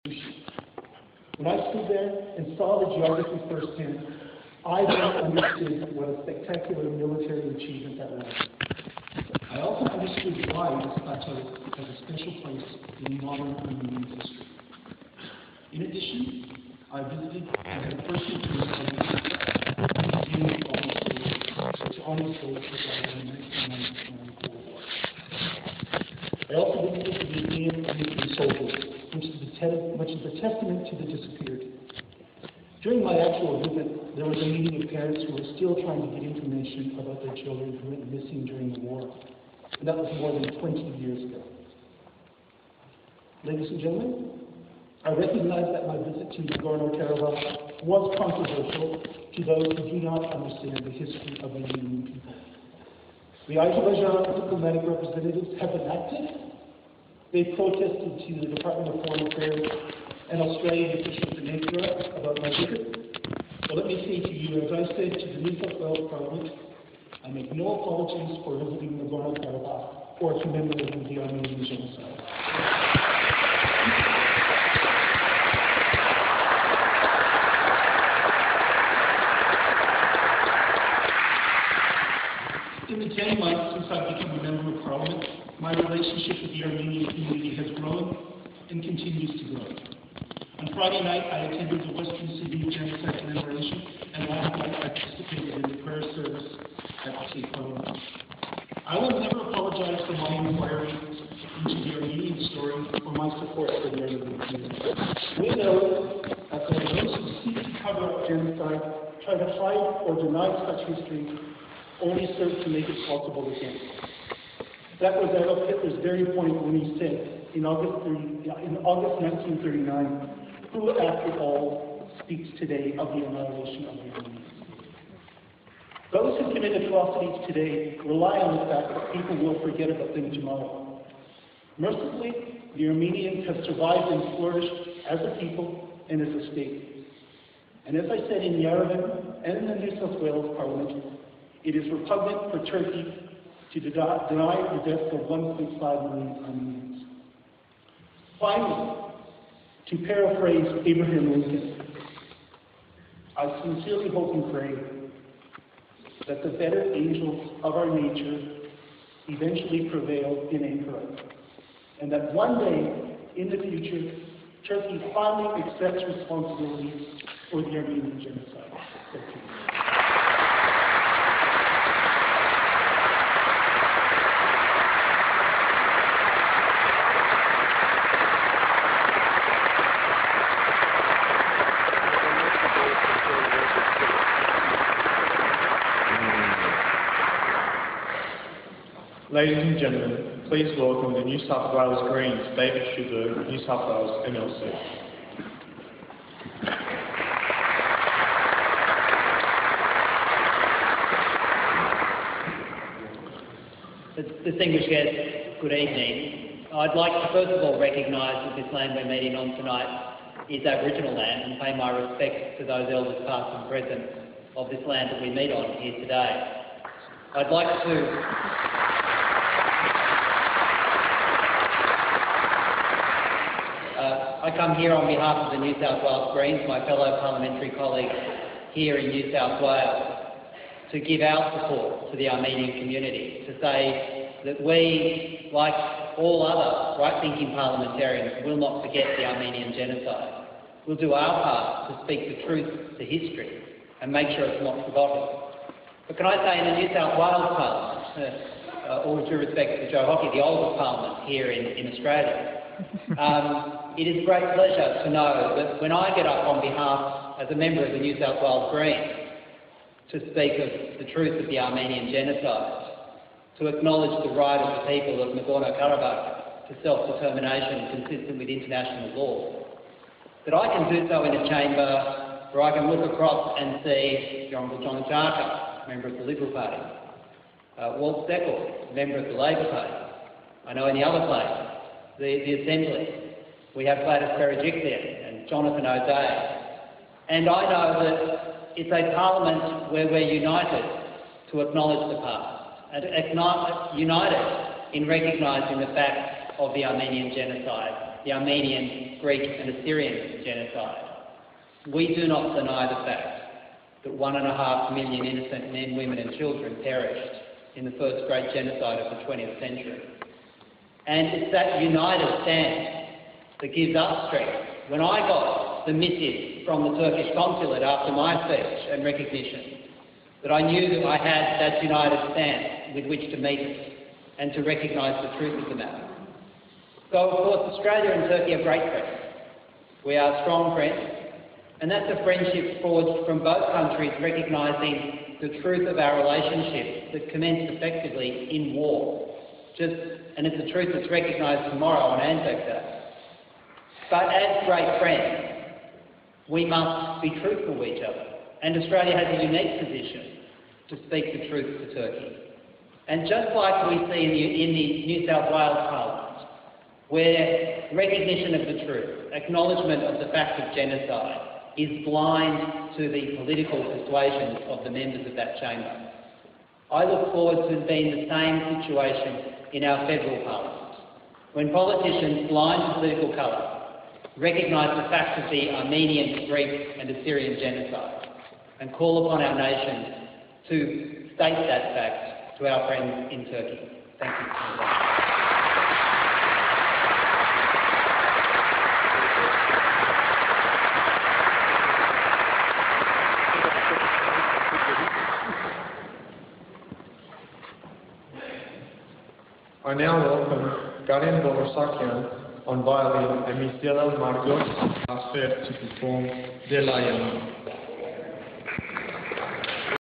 When I stood there and saw the geography firsthand, I then understood what a spectacular military achievement that was. I also understood why this plateau has a special place in modern Armenian history. In addition, I visited and had personal experience to honor soldiers in the 1999 Cold War. I also visited the Museum of Missing Soldiers, which is a testament to the disappeared. During my actual visit, there was a meeting of parents who were still trying to get information about their children who went missing during the war. And that was more than 20 years ago. Ladies and gentlemen, I recognize that my visit to Nagorno-Karabakh was controversial to those who do not understand the history of the Armenian people. The Azerbaijan diplomatic representatives have been active. They protested to the Department of Foreign Affairs and Australian officials in Ankara about my visit. So let me say to you, as I said to the New South Wales Parliament, I make no apologies for visiting Nagorno-Karabakh or commemorating the Armenian genocide. In the 10 months since I've become a member of Parliament, my relationship with the Armenian community has grown and continues to grow. On Friday night, I attended the Western Sydney Genocide Commemoration, and last night I participated in the prayer service at the State Parliament. I will never apologize for my inquiry into the Armenian story or my support for the Armenian community. We know that there are those who seek to cover up genocide, try to hide or deny such history, only serve to make it possible again. That was Adolf Hitler's very point when he said, in August 1939, who, after all, speaks today of the annihilation of the Armenians? Those who commit atrocities today rely on the fact that people will forget about them tomorrow. Mercifully, the Armenians have survived and flourished as a people and as a state. And as I said in Yerevan and in the New South Wales Parliament, it is repugnant for Turkey to deny the deaths of 1.5 million Armenians. Finally, to paraphrase Abraham Lincoln, I sincerely hope and pray that the better angels of our nature eventually prevail in Ankara, and that one day in the future, Turkey finally accepts responsibility for the Armenian genocide. Thank you. Ladies and gentlemen, please welcome the New South Wales Greens, David Shuberg, New South Wales MLC. Distinguished guests, good evening. I'd like to first of all recognise that this land we're meeting on tonight is Aboriginal land and pay my respects to those elders past and present of this land that we meet on here today. I'd like to I come here on behalf of the New South Wales Greens, my fellow parliamentary colleagues here in New South Wales, to give our support to the Armenian community, to say that we, like all other right-thinking parliamentarians, will not forget the Armenian genocide. We'll do our part to speak the truth to history and make sure it's not forgotten. But can I say, in the New South Wales Parliament, all due respect to Joe Hockey, the oldest parliament here in Australia, it is a great pleasure to know that when I get up on behalf, as a member of the New South Wales Greens, to speak of the truth of the Armenian genocide, to acknowledge the right of the people of Nagorno-Karabakh to self-determination consistent with international law, that I can do so in a chamber where I can look across and see the Honourable John Jarka, member of the Liberal Party, Walt Steckel, member of the Labor Party. I know in the other place, the Assembly, we have Gladys Berejiklian and Jonathan O'Dea. And I know that it's a parliament where we're united to acknowledge the past and united in recognising the fact of the Armenian genocide the Armenian, Greek and Assyrian genocide. We do not deny the fact that 1.5 million innocent men, women and children perished in the first great genocide of the 20th century. And it's that united stand that gives us strength. When I got the missive from the Turkish consulate after my speech and recognition, that I knew that I had that united stand with which to meet it and to recognise the truth of the matter. So, of course, Australia and Turkey are great friends. We are strong friends, and that's a friendship forged from both countries recognising the truth of our relationship that commenced effectively in war. And it's a truth that's recognised tomorrow on Anzac Day. But as great friends, we must be truthful to each other. And Australia has a unique position to speak the truth to Turkey. And just like we see in the New South Wales Parliament, where recognition of the truth, acknowledgement of the fact of genocide, is blind to the political persuasions of the members of that chamber, I look forward to being the same situation in our federal parliament, when politicians blind to political colour recognise the facts of the Armenian, Greek and Assyrian genocide and call upon our nation to state that fact to our friends in Turkey. Thank you. I now welcome Garen Bogosakian on violin and Miss Yela Margot Asfer to perform De La Yama.